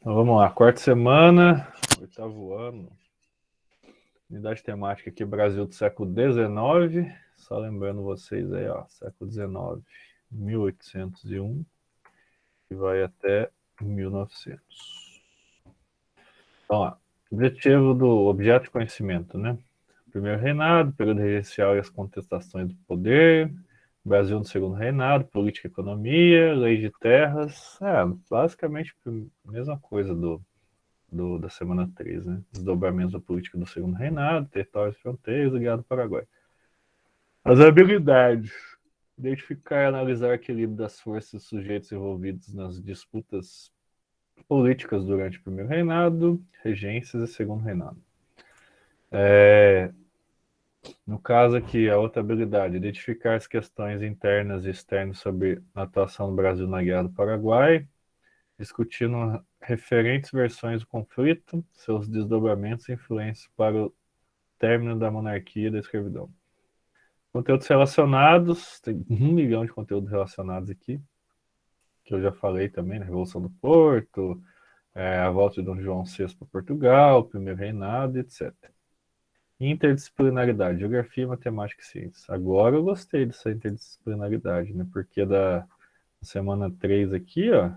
Então, vamos lá, quarta semana, oitavo ano. Unidade temática aqui, Brasil do século XIX. Só lembrando vocês aí, ó, século XIX, 1801, e vai até 1900. Então, ó, objetivo do objeto de conhecimento, né? Primeiro reinado, período regencial e as contestações do poder. Brasil no segundo reinado, política e economia, lei de terras. Basicamente a mesma coisa da semana 3, né? Desdobramentos da política do segundo reinado, territórios e fronteiras, ligado ao Paraguai. As habilidades. Identificar e analisar o equilíbrio das forças e sujeitos envolvidos nas disputas políticas durante o primeiro reinado, regências e segundo reinado. No caso aqui, a outra habilidade, identificar as questões internas e externas sobre a atuação do Brasil na Guerra do Paraguai, discutindo referentes versões do conflito, seus desdobramentos e influências para o término da monarquia e da escravidão. Conteúdos relacionados, tem 1 milhão de conteúdos relacionados aqui, que eu já falei também, na Revolução do Porto, a volta de Dom João VI para Portugal, primeiro reinado, etc. Interdisciplinaridade, geografia, matemática e ciências. Agora eu gostei dessa interdisciplinaridade, né? Porque da semana 3 aqui, ó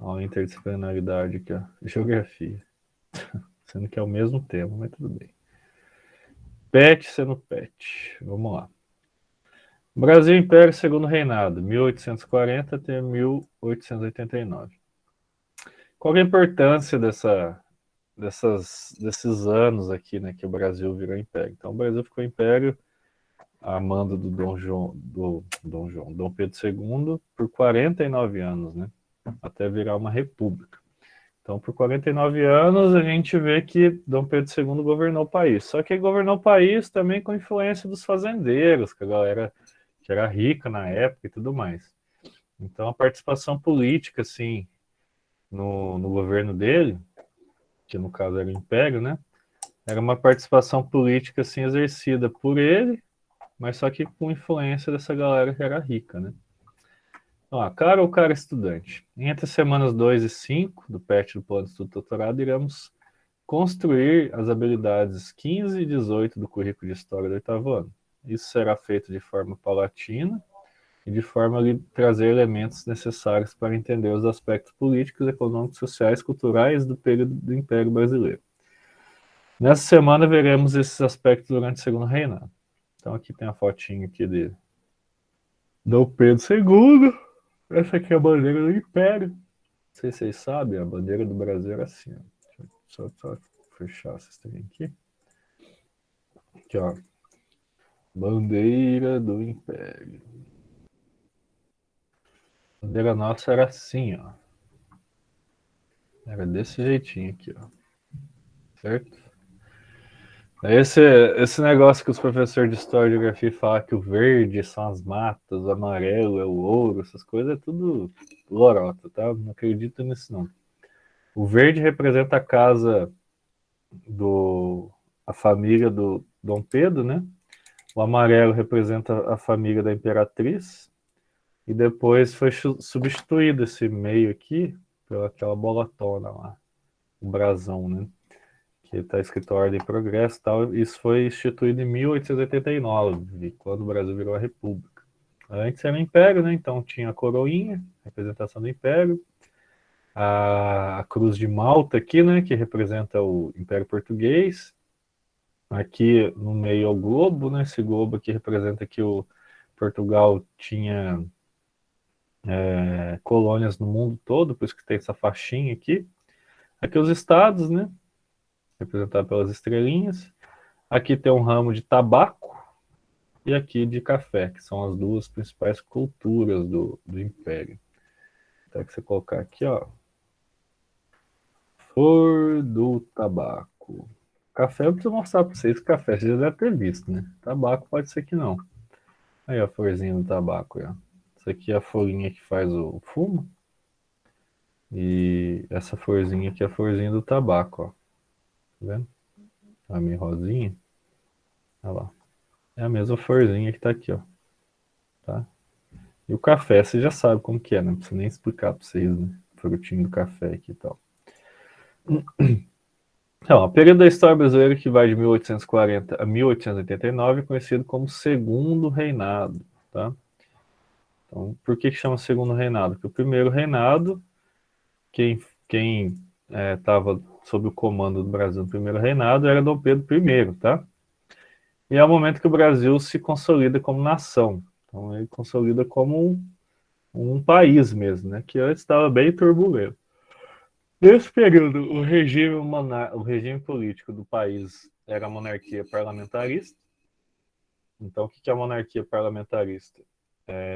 a interdisciplinaridade aqui, ó, geografia. Sendo que é o mesmo tema, mas tudo bem. PET sendo PET. Vamos lá. Brasil Império Segundo Reinado, 1840 até 1889. Qual é a importância desses anos aqui, né, que o Brasil virou império? Então, o Brasil ficou império a mando do Dom Pedro II por 49 anos, né, até virar uma república. Então, por 49 anos, a gente vê que Dom Pedro II governou o país. Só que ele governou o país também com influência dos fazendeiros, que a galera que era rica na época e tudo mais. Então, a participação política, assim, no governo dele, que no caso era o Império, né? Era uma participação política, assim, exercida por ele, mas só que com influência dessa galera que era rica, né? Ó, cara ou cara estudante? Entre as semanas 2 e 5 do PET do Plano de Estudo Doutorado, iremos construir as habilidades 15 e 18 do currículo de História do oitavo ano. Isso será feito de forma paulatina e de forma a trazer elementos necessários para entender os aspectos políticos, econômicos, sociais, culturais do período do Império Brasileiro. Nessa semana veremos esses aspectos durante o segundo reinado. Então aqui tem a fotinha aqui dele. Dom Pedro II. Essa aqui é a bandeira do Império. Não sei se vocês sabem, a bandeira do Brasil era assim. Ó. Deixa eu só fechar essa trem aqui. Aqui, ó. Bandeira do Império. A bandeira nossa era assim, ó. Era desse jeitinho aqui, ó. Certo? Esse negócio que os professores de História e Geografia falam que o verde são as matas, o amarelo é o ouro, essas coisas é tudo lorota, tá? Não acredito nisso, não. O verde representa a casa a família do Dom Pedro, né? O amarelo representa a família da Imperatriz. E depois foi substituído esse meio aqui pelaquela bolatona lá, o brasão, né? Que está escrito Ordem e Progresso e tal. Isso foi instituído em 1889, quando o Brasil virou a República. Antes era o Império, né? Então tinha a coroinha, representação do Império, a Cruz de Malta aqui, né? Que representa o Império Português. Aqui no meio é o globo, né? Esse globo aqui representa que o Portugal tinha colônias no mundo todo, por isso que tem essa faixinha aqui. Aqui os estados, né? Representado pelas estrelinhas. Aqui tem um ramo de tabaco e aqui de café, que são as duas principais culturas do Império. Então, que você colocar aqui, ó. Flor do tabaco. Café eu preciso mostrar para vocês. Café você já deve ter visto, né? Tabaco pode ser que não. Aí, ó, a florzinha do tabaco. Ó. Isso aqui é a folhinha que faz o fumo. E essa florzinha aqui é a florzinha do tabaco, ó. Tá vendo? A minha rosinha. Olha lá. É a mesma florzinha que tá aqui, ó. Tá? E o café, você já sabe como que é, né? Não precisa nem explicar pra vocês, né? frutinho do café aqui e tal. Então, o período da história brasileira que vai de 1840 a 1889 é conhecido como Segundo Reinado, tá? Então, por que chama Segundo Reinado? Porque o primeiro reinado, quem estava sob o comando do Brasil no primeiro reinado era Dom Pedro I, tá? E é o momento que o Brasil se consolida como nação. Então, ele consolida como um país mesmo, né? Que antes estava bem turbulento. Nesse período, o regime político do país era a monarquia parlamentarista. Então, o que é a monarquia parlamentarista?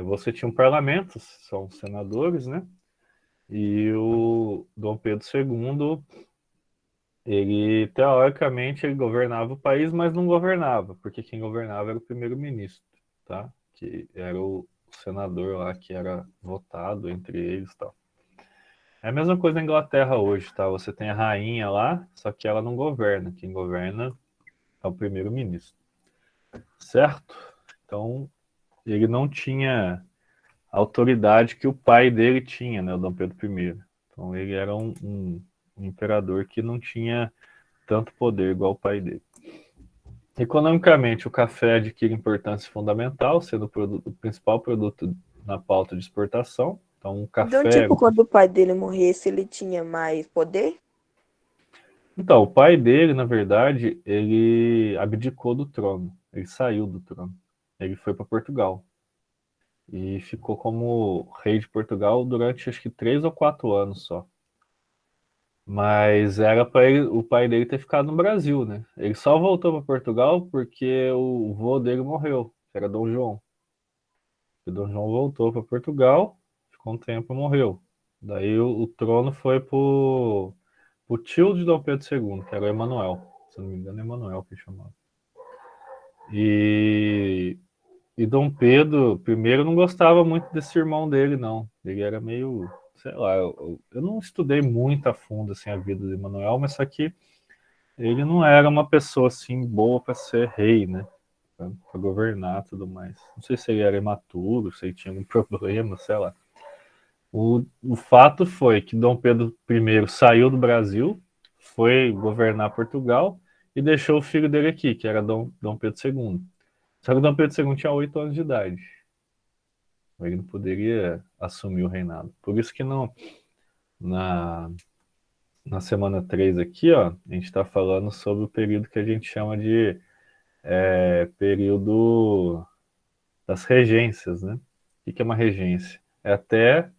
Você tinha um parlamento, são senadores, né? E o Dom Pedro II, ele, teoricamente, ele governava o país, mas não governava, porque quem governava era o primeiro-ministro, tá? Que era o senador lá que era votado entre eles e tal. É a mesma coisa na Inglaterra hoje, tá? Você tem a rainha lá, só que ela não governa. Quem governa é o primeiro-ministro, certo? Então, ele não tinha a autoridade que o pai dele tinha, né? O Dom Pedro I. Então, ele era um imperador que não tinha tanto poder igual o pai dele. Economicamente, o café adquire importância fundamental, sendo o principal produto na pauta de exportação. Então, o Então, café. tipo, quando o pai dele morresse, ele tinha mais poder? Então, o pai dele, na verdade, ele abdicou do trono. Ele saiu do trono. Ele foi para Portugal e ficou como rei de Portugal durante acho que 3 ou 4 anos só. Mas era para o pai dele ter ficado no Brasil, né? Ele só voltou para Portugal porque o vô dele morreu, que era Dom João. E Dom João voltou para Portugal, ficou um tempo e morreu. Daí o trono foi pro tio de Dom Pedro II, que era o Emanuel. Se não me engano, é Emanuel que chamava. E, e Dom Pedro I não gostava muito desse irmão dele, não. Ele era meio, sei lá, eu não estudei muito a fundo assim, a vida de Emanuel, mas só que ele não era uma pessoa assim boa para ser rei, né? Para governar e tudo mais. Não sei se ele era imaturo, se ele tinha algum problema, sei lá. O fato foi que Dom Pedro I saiu do Brasil, foi governar Portugal e deixou o filho dele aqui, que era Dom Pedro II. Só que Dom Pedro II tinha 8 anos de idade. Ele não poderia assumir o reinado. Por isso que não, na, na semana 3 aqui, ó, a gente está falando sobre o período que a gente chama de período das regências, né? O que é uma regência? É até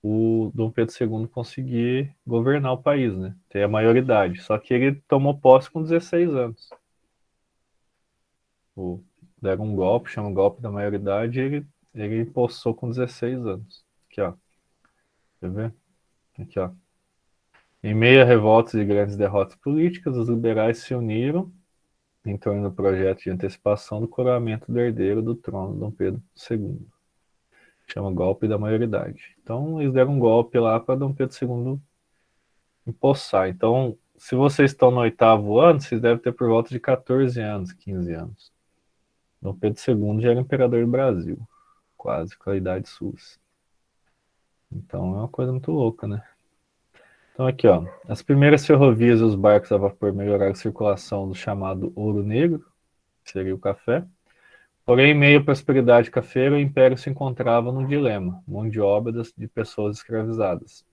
o Dom Pedro II conseguir governar o país, né? Ter a maioridade. Só que ele tomou posse com 16 anos. Deram um golpe, chama golpe da maioridade, e ele empossou com 16 anos. Aqui, ó. Quer ver? Aqui, ó. Em meio a revoltas e grandes derrotas políticas, os liberais se uniram em torno do projeto de antecipação do coroamento do herdeiro do trono, Dom Pedro II. Chama golpe da maioridade. Então, eles deram um golpe lá para Dom Pedro II empossar. Então, se vocês estão no 8º ano, vocês devem ter por volta de 14 anos, 15 anos. Dom Pedro II já era imperador do Brasil, quase com a idade sua. Então é uma coisa muito louca, né? Então aqui, ó, as primeiras ferrovias e os barcos a vapor melhoraram a circulação do chamado ouro negro, que seria o café. Porém, em meio à prosperidade cafeira, o império se encontrava num dilema, mão de obra de pessoas escravizadas.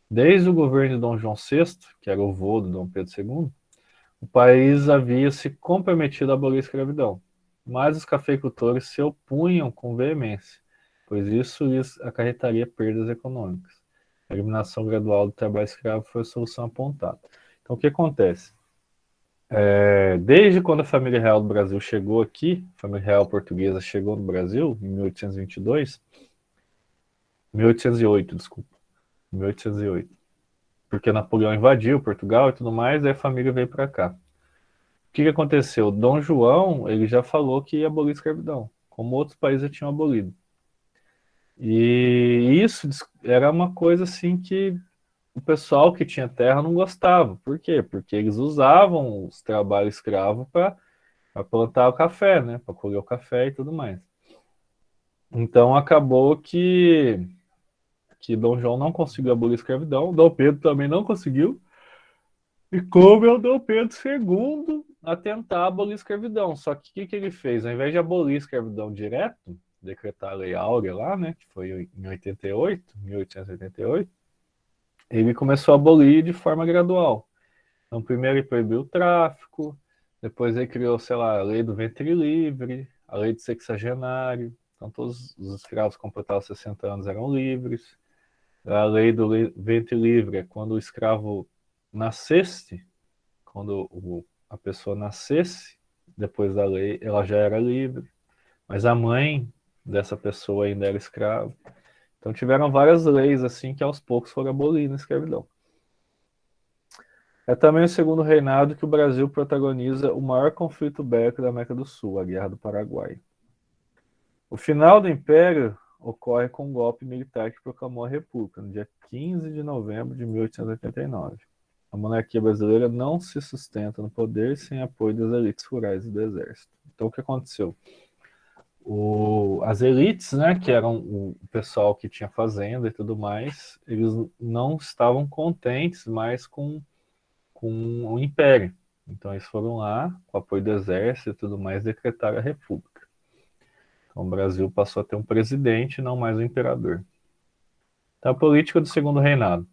Desde o governo de Dom João VI, que era o vô do Dom Pedro II, o país havia se comprometido a abolir a escravidão, mas os cafeicultores se opunham com veemência, pois isso lhes acarretaria perdas econômicas. A eliminação gradual do trabalho escravo foi a solução apontada. Então, o que acontece? Desde quando a família real do Brasil chegou aqui, a família real portuguesa chegou no Brasil, em 1822, 1808, desculpa, 1808, porque Napoleão invadiu Portugal e tudo mais, aí a família veio para cá. O que aconteceu? Dom João, ele já falou que ia abolir a escravidão, como outros países já tinham abolido. E isso era uma coisa assim que o pessoal que tinha terra não gostava. Por quê? Porque eles usavam os trabalhos escravos para plantar o café, né? Para colher o café e tudo mais. Então acabou que Dom João não conseguiu abolir a escravidão, Dom Pedro também não conseguiu, e coube ao Dom Pedro II a tentar abolir a escravidão. Só que o que ele fez? Ao invés de abolir a escravidão direto, decretar a Lei Áurea lá, né, que foi em 88, 1888, ele começou a abolir de forma gradual. Então, primeiro ele proibiu o tráfico, depois ele criou, sei lá, a lei do ventre livre, a lei do sexagenário. Então, todos os escravos que completavam 60 anos eram livres. A lei do ventre livre é quando o escravo nascesse, quando a pessoa nascesse, depois da lei, ela já era livre. Mas a mãe dessa pessoa ainda era escrava. Então, tiveram várias leis assim que aos poucos foram abolindo a escravidão. É também o segundo reinado que o Brasil protagoniza o maior conflito bélico da América do Sul, a Guerra do Paraguai. O final do Império ocorre com um golpe militar que proclamou a República, no dia 15 de novembro de 1889. A monarquia brasileira não se sustenta no poder sem apoio das elites rurais e do exército. Então, o que aconteceu? As elites, né, que eram o pessoal que tinha fazenda e tudo mais, eles não estavam contentes mais com o Império. Então eles foram lá, com o apoio do exército e tudo mais, decretaram a República. Então o Brasil passou a ter um presidente e não mais um imperador. Então a política do segundo reinado.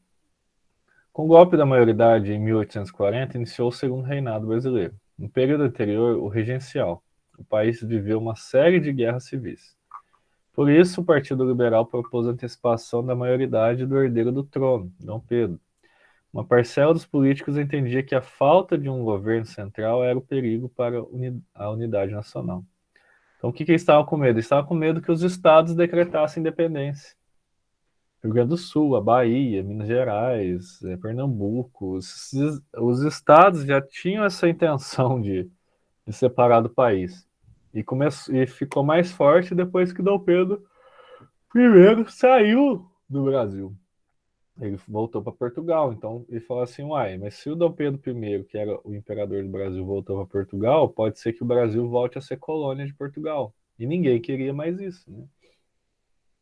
Com o golpe da maioridade em 1840, iniciou o segundo reinado brasileiro. No período anterior, o regencial. O país viveu uma série de guerras civis. Por isso, o Partido Liberal propôs a antecipação da maioridade do herdeiro do trono, Dom Pedro. Uma parcela dos políticos entendia que a falta de um governo central era o perigo para a unidade nacional. Então, o que eles estavam com medo? Eles estavam com medo que os estados decretassem independência. Rio Grande do Sul, a Bahia, Minas Gerais, Pernambuco, os estados já tinham essa intenção de separar do país. E ficou mais forte depois que Dom Pedro I saiu do Brasil. Ele voltou para Portugal. Então ele falou assim: uai, mas se o Dom Pedro I, que era o imperador do Brasil, voltou para Portugal, pode ser que o Brasil volte a ser colônia de Portugal. E ninguém queria mais isso, né?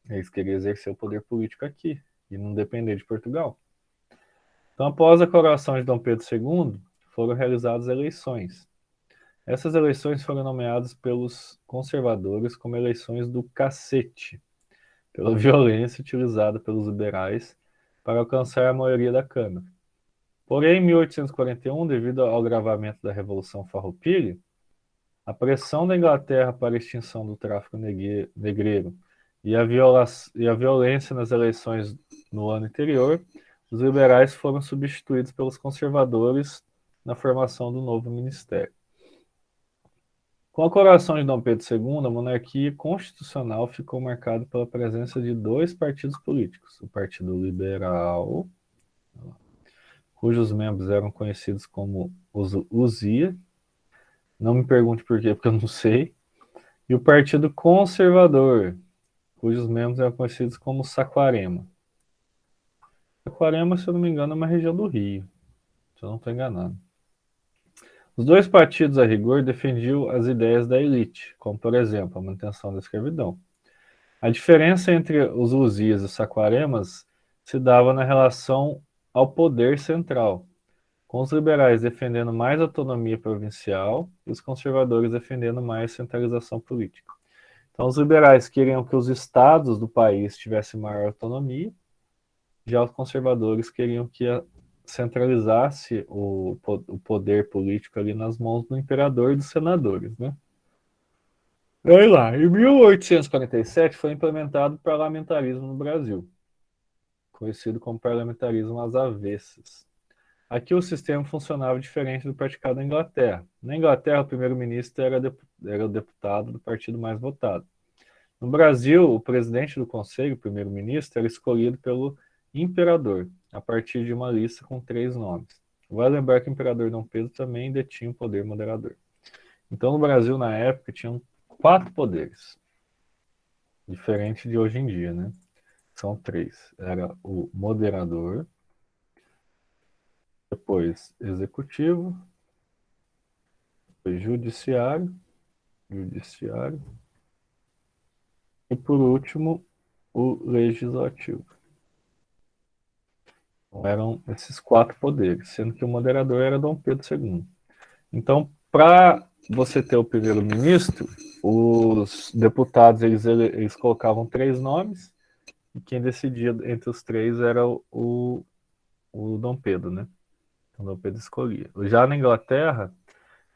Eles queriam exercer o poder político aqui e não depender de Portugal. Então, após a coroação de Dom Pedro II, foram realizadas eleições. Essas eleições foram nomeadas pelos conservadores como eleições do cacete, pela violência utilizada pelos liberais para alcançar a maioria da Câmara. Porém, em 1841, devido ao agravamento da Revolução Farroupilha, a pressão da Inglaterra para a extinção do tráfico negreiro e a violência nas eleições no ano anterior, os liberais foram substituídos pelos conservadores na formação do novo ministério. Com a coroação de Dom Pedro II, a monarquia constitucional ficou marcada pela presença de dois partidos políticos: o Partido Liberal, cujos membros eram conhecidos como os Luzia, não me pergunte por quê, porque eu não sei, e o Partido Conservador, cujos membros eram conhecidos como Saquarema. Saquarema, se eu não me engano, é uma região do Rio, se eu não estou enganado. Os dois partidos, a rigor, defendiam as ideias da elite, como, por exemplo, a manutenção da escravidão. A diferença entre os Luzias e os Saquaremas se dava na relação ao poder central, com os liberais defendendo mais autonomia provincial e os conservadores defendendo mais centralização política. Então, os liberais queriam que os estados do país tivessem maior autonomia, já os conservadores queriam que centralizasse o poder político ali nas mãos do imperador e dos senadores, né? Aí lá, em 1847 foi implementado o parlamentarismo no Brasil, conhecido como parlamentarismo às avessas. Aqui o sistema funcionava diferente do praticado na Inglaterra. Na Inglaterra, o primeiro-ministro era o deputado do partido mais votado. No Brasil, o presidente do conselho, o primeiro-ministro, era escolhido pelo imperador, a partir de uma lista com 3 nomes. Vale lembrar que o imperador Dom Pedro também detinha o poder moderador. Então, no Brasil, na época, tinham 4 poderes, diferente de hoje em dia, né? São 3. Era o moderador, depois executivo, depois judiciário e, por último, o legislativo. Eram esses 4 poderes, sendo que o moderador era Dom Pedro II. Então, para você ter o primeiro-ministro, os deputados eles colocavam 3 nomes, e quem decidia entre os 3 era o Dom Pedro, né? Então, Dom Pedro escolhia. Já na Inglaterra,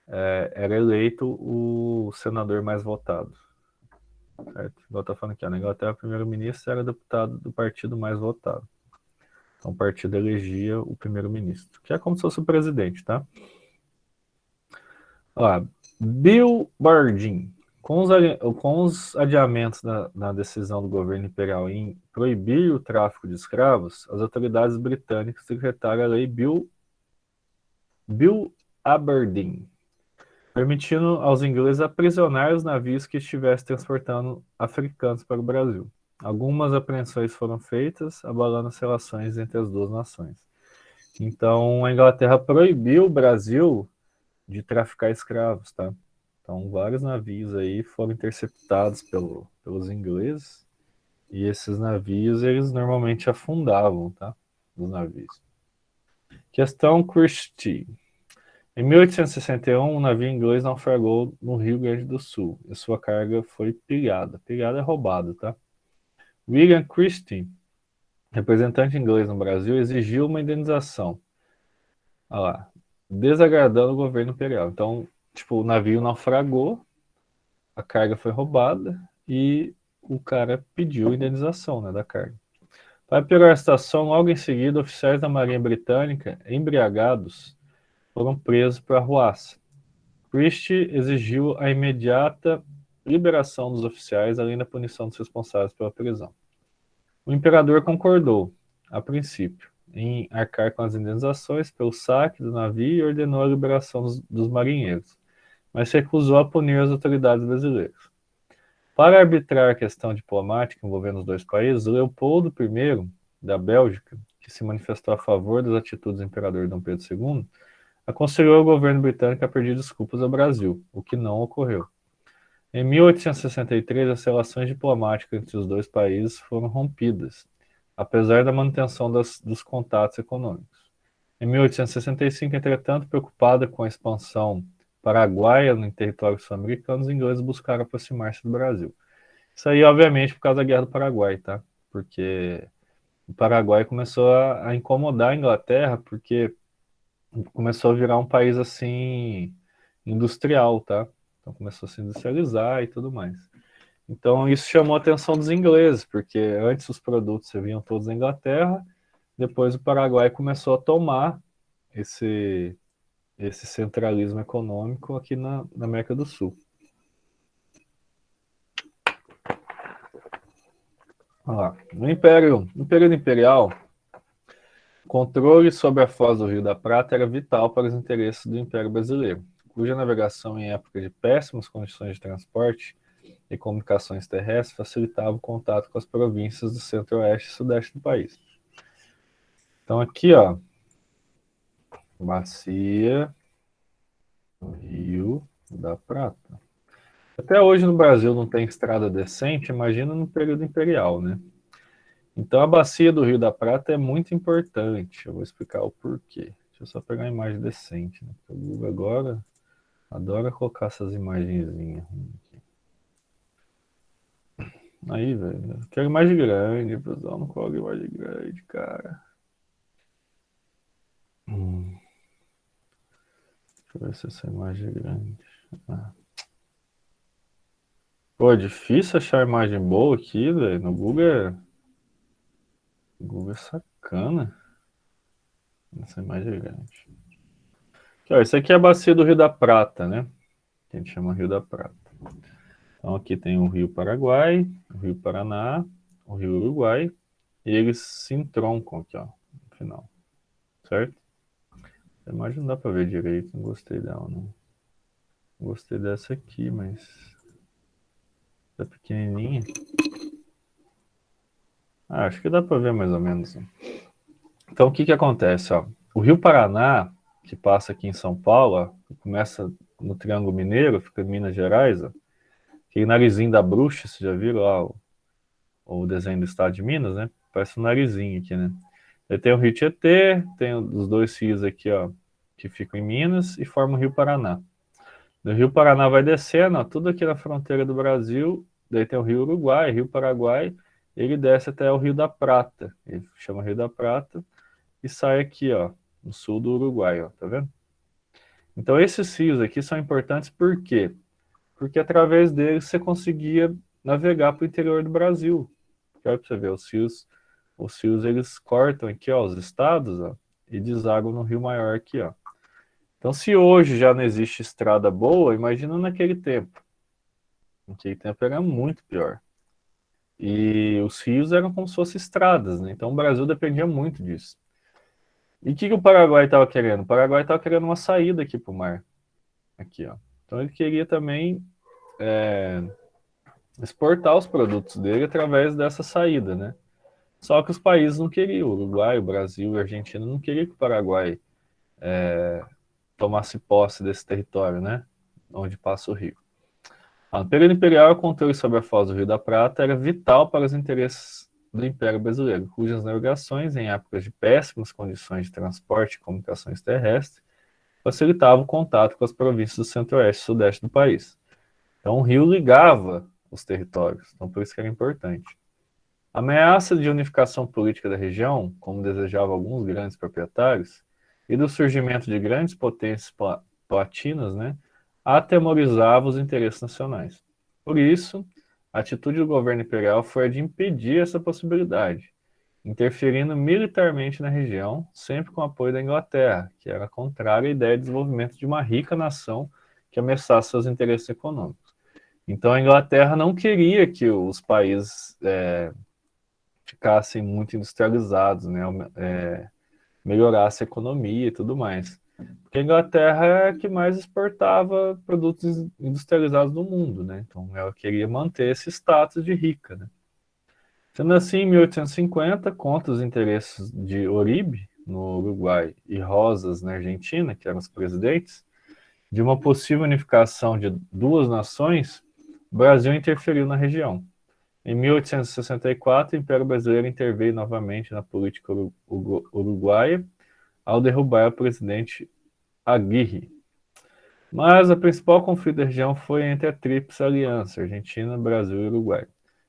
era eleito o senador mais votado. Certo? Igual tá falando aqui, na Inglaterra, o primeiro-ministro era deputado do partido mais votado. Então, o partido elegia o primeiro-ministro, que é como se fosse o presidente, tá? Ó, Bill Bardeen. Com os adiamentos na decisão do governo imperial em proibir o tráfico de escravos, as autoridades britânicas decretaram a lei Bill Aberdeen, permitindo aos ingleses aprisionar os navios que estivessem transportando africanos para o Brasil. Algumas apreensões foram feitas, abalando as relações entre as duas nações. Então, a Inglaterra proibiu o Brasil de traficar escravos, tá? Então, vários navios aí foram interceptados pelos ingleses, e esses navios, eles normalmente afundavam, tá? Os navios. Questão Christie. Em 1861, um navio inglês naufragou no Rio Grande do Sul e sua carga foi pilhada. Pilhada é roubado, tá? William Christie, representante inglês no Brasil, exigiu uma indenização. Olha lá, desagradando o governo imperial. Então, tipo, o navio naufragou, a carga foi roubada e o cara pediu indenização, né, da carga. Para piorar a situação, logo em seguida, oficiais da Marinha Britânica, embriagados, foram presos por arruaça. Christie exigiu a imediata liberação dos oficiais, além da punição dos responsáveis pela prisão. O imperador concordou, a princípio, em arcar com as indenizações pelo saque do navio e ordenou a liberação dos marinheiros, mas recusou a punir as autoridades brasileiras. Para arbitrar a questão diplomática envolvendo os dois países, Leopoldo I, da Bélgica, que se manifestou a favor das atitudes do imperador Dom Pedro II, aconselhou ao governo britânico a pedir desculpas ao Brasil, o que não ocorreu. Em 1863, as relações diplomáticas entre os dois países foram rompidas, apesar da manutenção dos contatos econômicos. Em 1865, entretanto, preocupada com a expansão paraguaia no território sul-americano, os ingleses buscaram aproximar-se do Brasil. Isso aí, obviamente, por causa da Guerra do Paraguai, tá? Porque o Paraguai começou a incomodar a Inglaterra, porque começou a virar um país assim industrial, tá? Então começou a se industrializar e tudo mais. Então isso chamou a atenção dos ingleses, porque antes os produtos vinham todos da Inglaterra, depois o Paraguai começou a tomar esse centralismo econômico aqui na América do Sul. Olha lá. No período imperial, controle sobre a foz do Rio da Prata era vital para os interesses do Império Brasileiro, cuja navegação em época de péssimas condições de transporte e comunicações terrestres facilitava o contato com as províncias do centro-oeste e sudeste do país. Então aqui, ó, bacia do Rio da Prata. Até hoje no Brasil não tem estrada decente, imagina no período imperial, né? Então a bacia do Rio da Prata é muito importante. Eu vou explicar o porquê. Deixa eu só pegar uma imagem decente, né? Porque o Google agora adora colocar essas imagenzinhas. Aí, velho. Quero imagem grande, pessoal. Não coloca imagem grande, cara. Deixa eu ver se essa imagem é grande. Ah. Pô, é difícil achar imagem boa aqui, velho. No Google é sacana. Essa imagem é grande. Aqui, ó, isso aqui é a bacia do Rio da Prata, né? Que a gente chama Rio da Prata. Então aqui tem o Rio Paraguai, o Rio Paraná, o Rio Uruguai, e eles se entroncam aqui, ó, no final. Certo? A imagem não dá pra ver direito, não gostei dela, não. Gostei dessa aqui, mas tá pequenininha. Ah, acho que dá pra ver mais ou menos. Então o que que acontece, ó? O Rio Paraná, que passa aqui em São Paulo, ó, começa no Triângulo Mineiro, fica em Minas Gerais, ó. Aquele narizinho da bruxa, vocês já viram lá o desenho do estado de Minas, né? Parece um narizinho aqui, né? Aí tem o Rio Tietê, tem os dois rios aqui, ó, que ficam em Minas e formam o Rio Paraná. Do Rio Paraná vai descendo, ó, tudo aqui na fronteira do Brasil. Daí tem o Rio Uruguai, Rio Paraguai. Ele desce até o Rio da Prata. Ele chama Rio da Prata e sai aqui, ó, no sul do Uruguai, ó, tá vendo? Então esses rios aqui são importantes por quê? Porque através deles você conseguia navegar para o interior do Brasil. Olha para você ver, os rios eles cortam aqui, ó, os estados, ó, e desaguam no Rio Maior aqui, ó. Então, se hoje já não existe estrada boa, imagina naquele tempo. Naquele tempo era muito pior. E os rios eram como se fossem estradas, né? Então o Brasil dependia muito disso. E o que o Paraguai estava querendo? O Paraguai estava querendo uma saída aqui para o mar. Aqui, ó. Então ele queria também exportar os produtos dele através dessa saída, né? Só que os países não queriam. O Uruguai, o Brasil e a Argentina não queriam que o Paraguai tomasse posse desse território, né? Onde passa o rio. No período imperial, o controle sobre a foz do Rio da Prata era vital para os interesses do Império Brasileiro, cujas navegações, em épocas de péssimas condições de transporte e comunicações terrestres, facilitavam o contato com as províncias do centro-oeste e sudeste do país. Então, o rio ligava os territórios, então por isso que era importante. A ameaça de unificação política da região, como desejavam alguns grandes proprietários, e do surgimento de grandes potências platinas, né, atemorizava os interesses nacionais. Por isso, a atitude do governo imperial foi a de impedir essa possibilidade, interferindo militarmente na região, sempre com o apoio da Inglaterra, que era contrária à ideia de desenvolvimento de uma rica nação que ameaçasse seus interesses econômicos. Então, a Inglaterra não queria que os países ficassem muito industrializados, né? Melhorasse a economia e tudo mais. Porque a Inglaterra é a que mais exportava produtos industrializados do mundo, né? Então ela queria manter esse status de rica, né? Sendo assim, em 1850, contra os interesses de Uribe, no Uruguai, e Rosas, na Argentina, que eram os presidentes, de uma possível unificação de duas nações, o Brasil interferiu na região. Em 1864, o Império Brasileiro interveio novamente na política uruguaia ao derrubar o presidente Aguirre. Mas o principal conflito da região foi entre a Tríplice Aliança, Argentina, Brasil e Uruguai,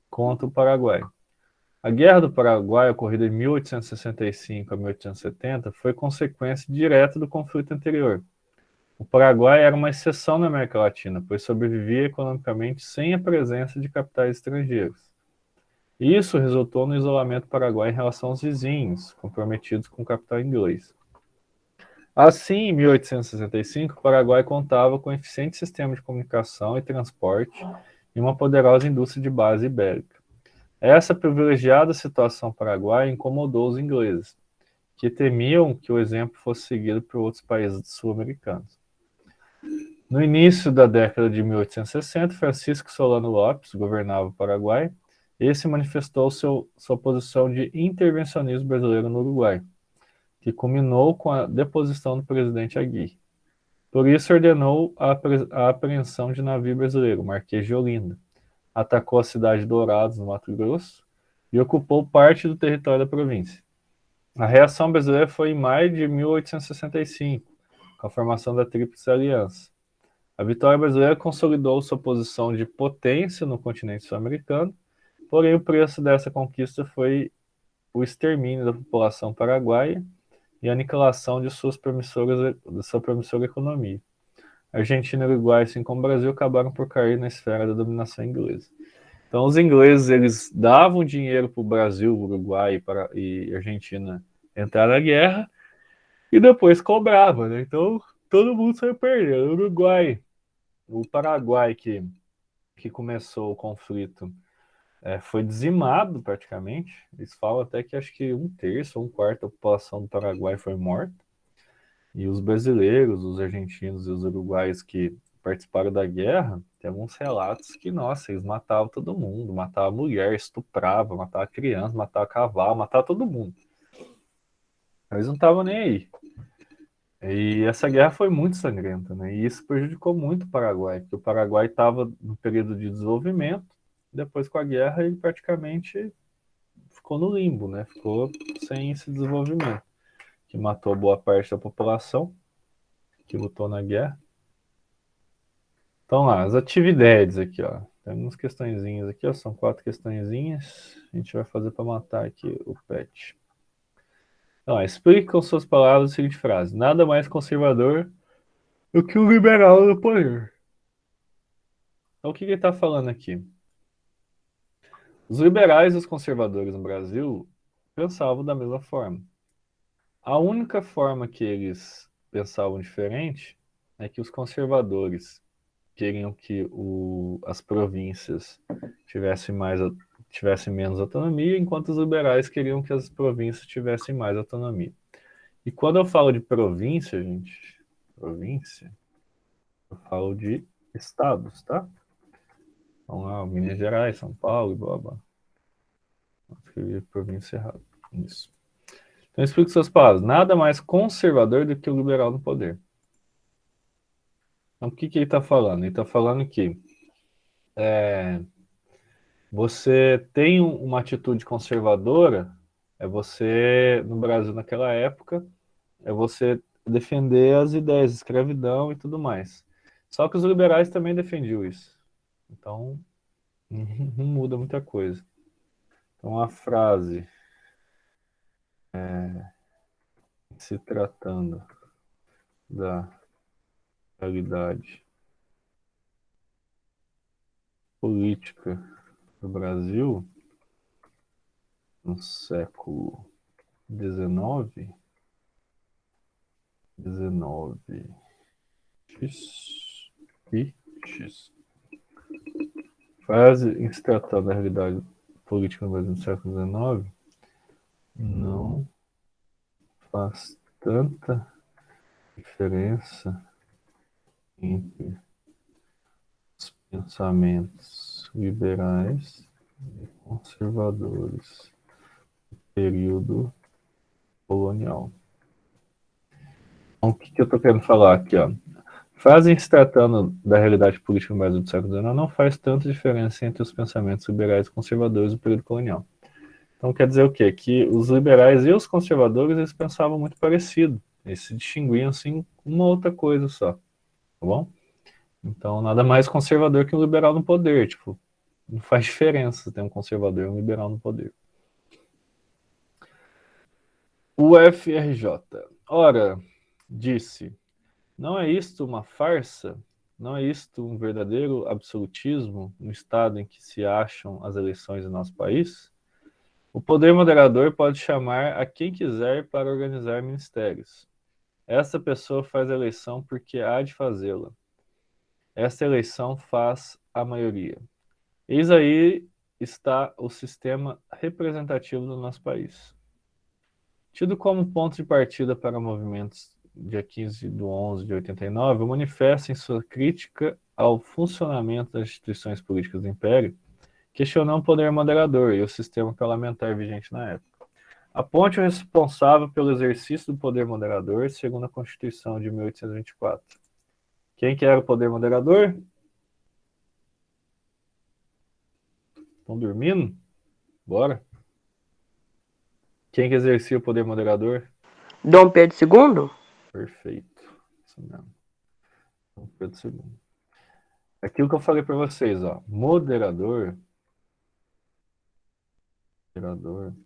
contra o Paraguai. A Guerra do Paraguai, ocorrida em 1865 a 1870, foi consequência direta do conflito anterior. O Paraguai era uma exceção na América Latina, pois sobrevivia economicamente sem a presença de capitais estrangeiros. Isso resultou no isolamento do Paraguai em relação aos vizinhos, comprometidos com o capital inglês. Assim, em 1865, o Paraguai contava com um eficiente sistema de comunicação e transporte e uma poderosa indústria de base ibérica. Essa privilegiada situação paraguaia incomodou os ingleses, que temiam que o exemplo fosse seguido por outros países sul-americanos. No início da década de 1860, Francisco Solano Lopes governava o Paraguai. Esse manifestou sua posição de intervencionismo brasileiro no Uruguai, que culminou com a deposição do presidente Aguirre. Por isso, ordenou a apreensão de navio brasileiro, Marquês de Olinda, atacou a cidade de Dourados, no Mato Grosso, e ocupou parte do território da província. A reação brasileira foi em maio de 1865, com a formação da Tríplice Aliança. A vitória brasileira consolidou sua posição de potência no continente sul-americano, porém o preço dessa conquista foi o extermínio da população paraguaia e a aniquilação de sua promissora economia. A Argentina e o Uruguai, assim como o Brasil, acabaram por cair na esfera da dominação inglesa. Então, os ingleses eles davam dinheiro para o Brasil, Uruguai e Argentina entrar na guerra e depois cobravam, né? Então, todo mundo saiu perdendo. O Uruguai, o Paraguai, que começou o conflito, foi dizimado praticamente. Eles falam até que acho que um terço ou um quarto da população do Paraguai foi morta. E os brasileiros, os argentinos e os uruguaios que participaram da guerra, tem alguns relatos que, nossa, eles matavam todo mundo, matavam mulher, estupravam, matavam criança, matavam cavalo, matavam todo mundo. Eles não estavam nem aí. E essa guerra foi muito sangrenta, né? E isso prejudicou muito o Paraguai, porque o Paraguai estava no período de desenvolvimento, depois com a guerra ele praticamente ficou no limbo, né? Ficou sem esse desenvolvimento, que matou boa parte da população, que lutou na guerra. Então lá, as atividades aqui, ó. Tem umas questõezinhas aqui, ó. São 4 questõezinhas. A gente vai fazer para matar aqui o pet. Então, explique com suas palavras a seguinte frase: nada mais conservador do que o liberal no poder. Então, o que ele está falando aqui? Os liberais e os conservadores no Brasil pensavam da mesma forma. A única forma que eles pensavam diferente é que os conservadores queriam que as províncias tivessem, tivessem menos autonomia, enquanto os liberais queriam que as províncias tivessem mais autonomia. E quando eu falo de província, gente, província, eu falo de estados, tá? Então lá, Minas Gerais, São Paulo, blá blá. Escrevi província errado. Isso. Então explico suas palavras. Nada mais conservador do que o liberal no poder. Então o que ele está falando? Ele está falando que você tem uma atitude conservadora, é você, no Brasil naquela época, é você defender as ideias de escravidão e tudo mais. Só que os liberais também defendiam isso. Então, não muda muita coisa. Então, a frase, se tratando da realidade política do Brasil no século XIX, X e X. Frase em se tratando da realidade política no Brasil no século XIX não faz tanta diferença entre os pensamentos liberais e conservadores do período colonial. Então, o que eu estou querendo falar aqui? Ó? Frase em se tratando da realidade política no Brasil do século XIX não faz tanta diferença entre os pensamentos liberais e conservadores do período colonial. Então quer dizer o quê? Que os liberais e os conservadores eles pensavam muito parecido. Eles se distinguiam assim uma outra coisa só, tá bom? Então nada mais conservador que um liberal no poder, tipo, não faz diferença ter um conservador e um liberal no poder. O FRJ. Ora, disse, não é isto uma farsa? Não é isto um verdadeiro absolutismo no estado em que se acham as eleições em nosso país? O poder moderador pode chamar a quem quiser para organizar ministérios. Essa pessoa faz a eleição porque há de fazê-la. Esta eleição faz a maioria. Eis aí está o sistema representativo do nosso país. Tido como ponto de partida para movimentos dia 15 de 11 de 89, o manifesto em sua crítica ao funcionamento das instituições políticas do Império, questionou o poder moderador e o sistema parlamentar vigente na época. Aponte o responsável pelo exercício do poder moderador, segundo a Constituição de 1824. Quem que era o poder moderador? Estão dormindo? Bora. Quem que exercia o poder moderador? Dom Pedro II? Perfeito. Isso mesmo. Dom Pedro II. Aquilo que eu falei para vocês, ó. Moderador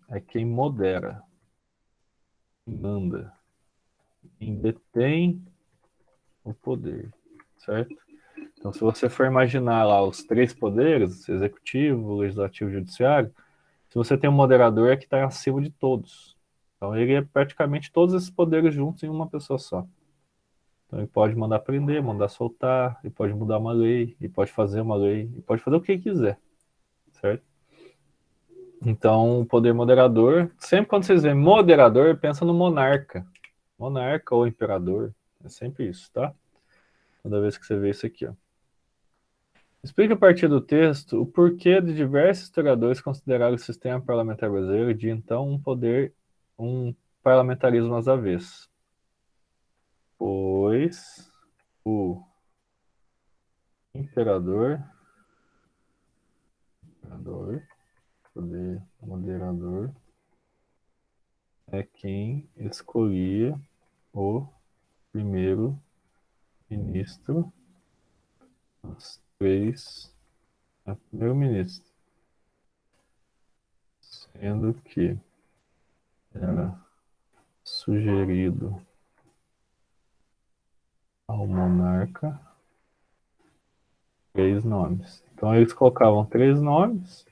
é quem modera, quem manda, quem detém o poder, certo? Então, se você for imaginar lá os 3 poderes, executivo, legislativo e judiciário, se você tem um moderador é que está acima de todos. Então, ele é praticamente todos esses poderes juntos em uma pessoa só. Então, ele pode mandar prender, mandar soltar, ele pode mudar uma lei, ele pode fazer uma lei, ele pode fazer o que ele quiser, certo? Então, o poder moderador, sempre quando vocês veem moderador, pensa no monarca. Monarca ou imperador, é sempre isso, tá? Toda vez que você vê isso aqui, ó. Explica a partir do texto o porquê de diversos historiadores consideraram o sistema parlamentar brasileiro de então um parlamentarismo às avessas. Pois o imperador poder moderador é quem escolhia o primeiro-ministro, os três, primeiro-ministro, sendo que era sugerido ao monarca 3 nomes. Então eles colocavam 3 nomes.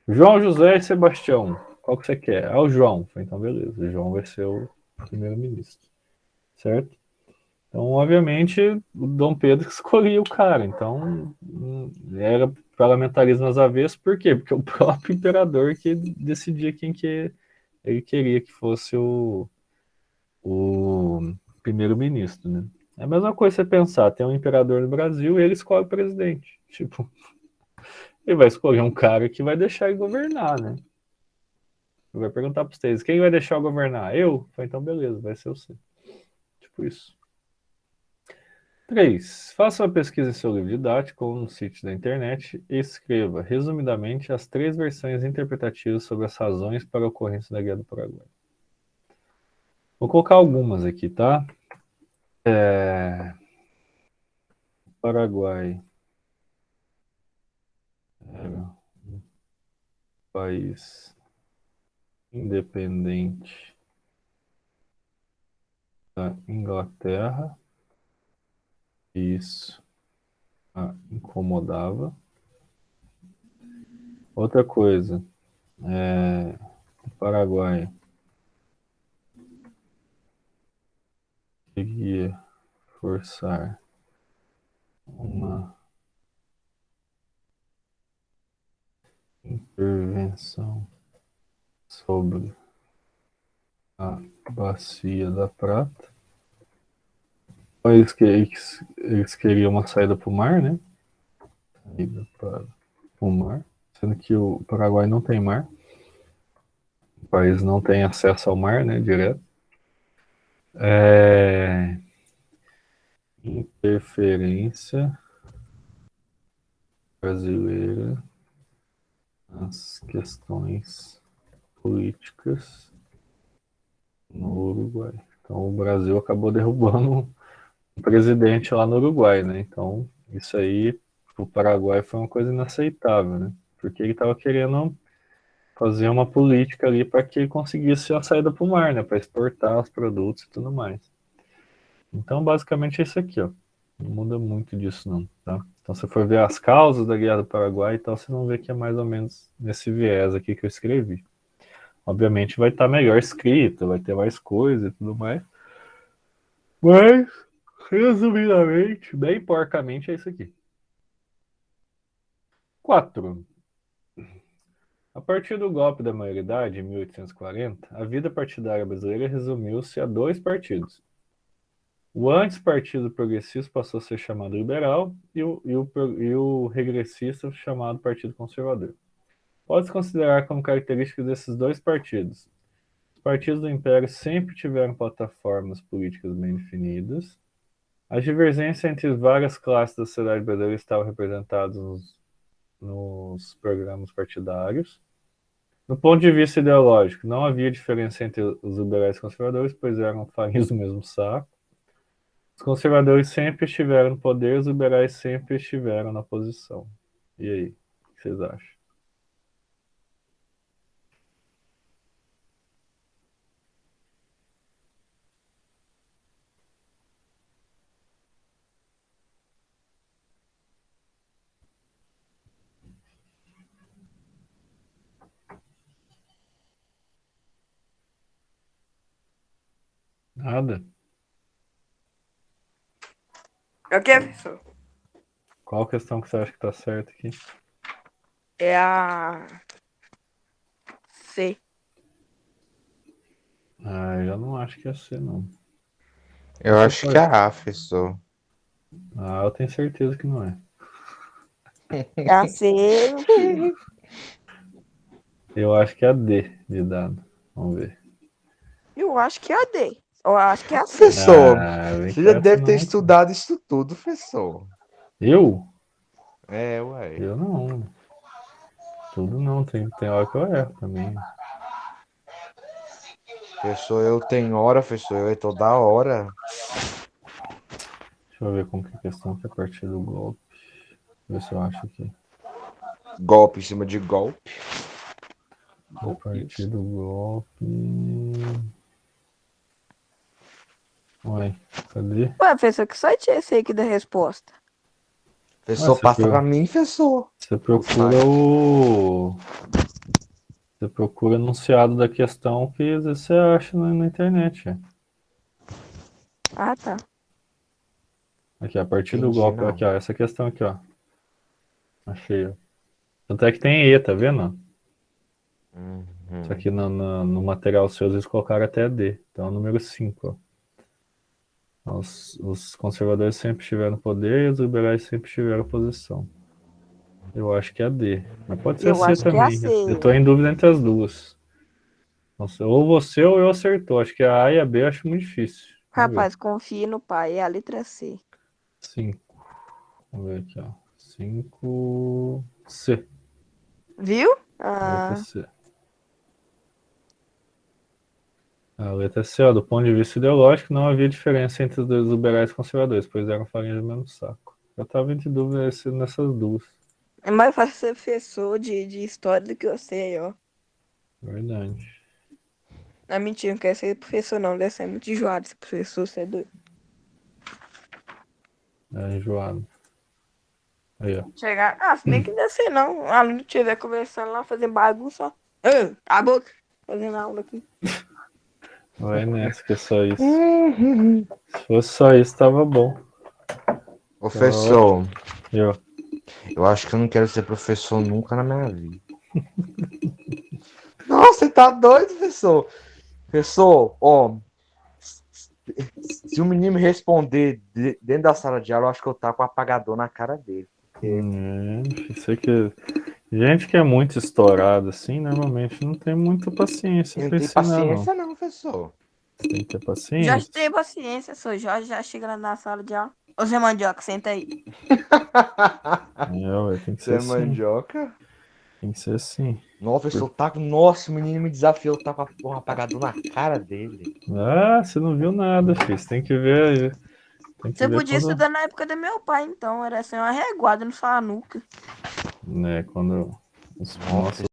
João, José e Sebastião. Qual que você quer? Ah, o João. Então, beleza. O João vai ser o primeiro-ministro. Certo? Então, obviamente, o Dom Pedro escolhia o cara. Então, era parlamentarismo às avessas. Por quê? Porque o próprio imperador que decidia quem que ele queria que fosse o primeiro-ministro, né? É a mesma coisa você pensar, tem um imperador no Brasil e ele escolhe o presidente. Tipo, ele vai escolher um cara que vai deixar ele governar, né? Ele vai perguntar para vocês, quem vai deixar eu governar? Eu? Então beleza, vai ser você. Tipo isso. 3. Faça uma pesquisa em seu livro didático ou no sítio da internet e escreva, resumidamente, as 3 versões interpretativas sobre as razões para a ocorrência da Guerra do Paraguai. Vou colocar algumas aqui, tá? Paraguai era um país independente da Inglaterra. Isso a incomodava. Outra coisa, o Paraguai queria forçar uma intervenção sobre a Bacia da Prata. Então, eles queriam uma saída para o mar, né? Saída para o mar, sendo que o Paraguai não tem mar. O país não tem acesso ao mar, né? Direto. Interferência brasileira nas questões políticas no Uruguai. Então o Brasil acabou derrubando um presidente lá no Uruguai, né? Então isso aí o Paraguai foi uma coisa inaceitável, né? Porque ele estava querendo fazer uma política ali para que ele conseguisse a saída para o mar, né? Para exportar os produtos e tudo mais. Então basicamente é isso aqui, ó. Não muda muito disso não, tá? Então se for ver as causas da Guerra do Paraguai e tal, vocês vão ver que é mais ou menos nesse viés aqui que eu escrevi. Obviamente vai estar melhor escrito, vai ter mais coisa e tudo mais. Mas, resumidamente, bem porcamente, é isso aqui. 4. A partir do golpe da maioridade, em 1840, a vida partidária brasileira resumiu-se a 2 partidos. O antes Partido Progressista passou a ser chamado liberal e o regressista chamado Partido Conservador. Pode-se considerar como características desses 2 partidos. Os partidos do Império sempre tiveram plataformas políticas bem definidas. As divergências entre as várias classes da sociedade brasileira estavam representadas nos programas partidários. Do ponto de vista ideológico, não havia diferença entre os liberais e os conservadores, pois eram farinhas do mesmo saco. Os conservadores sempre estiveram no poder, os liberais sempre estiveram na oposição. E aí, o que vocês acham? Nada? É o que, professor? Qual questão que você acha que tá certa aqui? É a C. Eu já não acho que ia ser, não. Eu Você acho pode- que é a, professor. eu tenho certeza que não é. É a C. Eu acho que é a D de dado. Vamos ver. Eu acho que é a D. Eu acho que é a C. Professor, Vem você com já essa deve ter não. estudado isso tudo, professor. Eu? É, ué. Eu não. Tudo não, tem hora que eu erro também. Professor, eu tenho hora, professor, eu toda hora. Deixa eu ver como que é a questão que é a partir do golpe. Ver se eu acho aqui. Golpe em cima de golpe. A partir do golpe. Ué, cadê? Ué, professor, que site é esse aí que dá resposta? Professor, você passa viu? pra mim, professor. Você procura o. Você procura enunciado da questão que às vezes você acha na internet. Ah, tá. Aqui, a partir do Entendi, golpe. não. Aqui, ó. Essa questão aqui, ó. Achei, ó. Tanto é que tem E, tá vendo? Isso aqui no material seu, eles colocaram até D. Então, é o número 5, ó. Os conservadores sempre estiveram no poder e os liberais sempre estiveram oposição. Eu acho que é a D. Mas pode ser a Eu C acho que é a também. C. Eu tô em dúvida entre as duas. Nossa, ou você ou eu acertou. Acho que a A e a B eu acho muito difícil. Vamos ver. Rapaz, confie no pai, é a letra C. 5. Vamos ver aqui, ó. 5. C. Viu? Letra Ah, C. A letra C, ó, do ponto de vista ideológico, não havia diferença entre os dois liberais e conservadores, pois eram farinha do mesmo saco. Eu tava entre dúvida nessas duas. é mais fácil ser professor de história do que eu sei, ó. Verdade. Não, mentira, não quero ser professor, não. Deve ser muito enjoado ser professor, você é doido. É enjoado. Aí, ó. Chegar. Ah, se bem que deve ser, não. O aluno estiver conversando lá, fazendo bagunça, ó. Ô, a boca! Fazendo aula aqui. Vai nessa, que é só isso. Se fosse só isso, tava bom. Professor, Eu. eu acho que eu não quero ser professor nunca na minha vida. Nossa, você tá doido, professor? Professor, ó, se o menino me responder dentro da sala de aula, eu acho que eu taco um apagador na cara dele. Sei que gente que é muito estourada assim, normalmente não tem muita paciência Eu não pra tenho ensinar, não. paciência não, professor. Tem que ter Já paciência. tenho paciência, sou Jorge, já chega lá na sala de aula. Ô, Zé Mandioca, senta aí. Tem que Você ser é assim. mandioca? Tem que ser assim. Nossa, professor, taco. Nossa, o menino me desafiou, eu taco um apagador na cara dele. Ah, você não viu nada, filho. Você tem que ver. Tem que Você ver podia quando. estudar na época do meu pai, então. Era assim, uma reguada na sua nuca. Né, quando os Nossa, nossos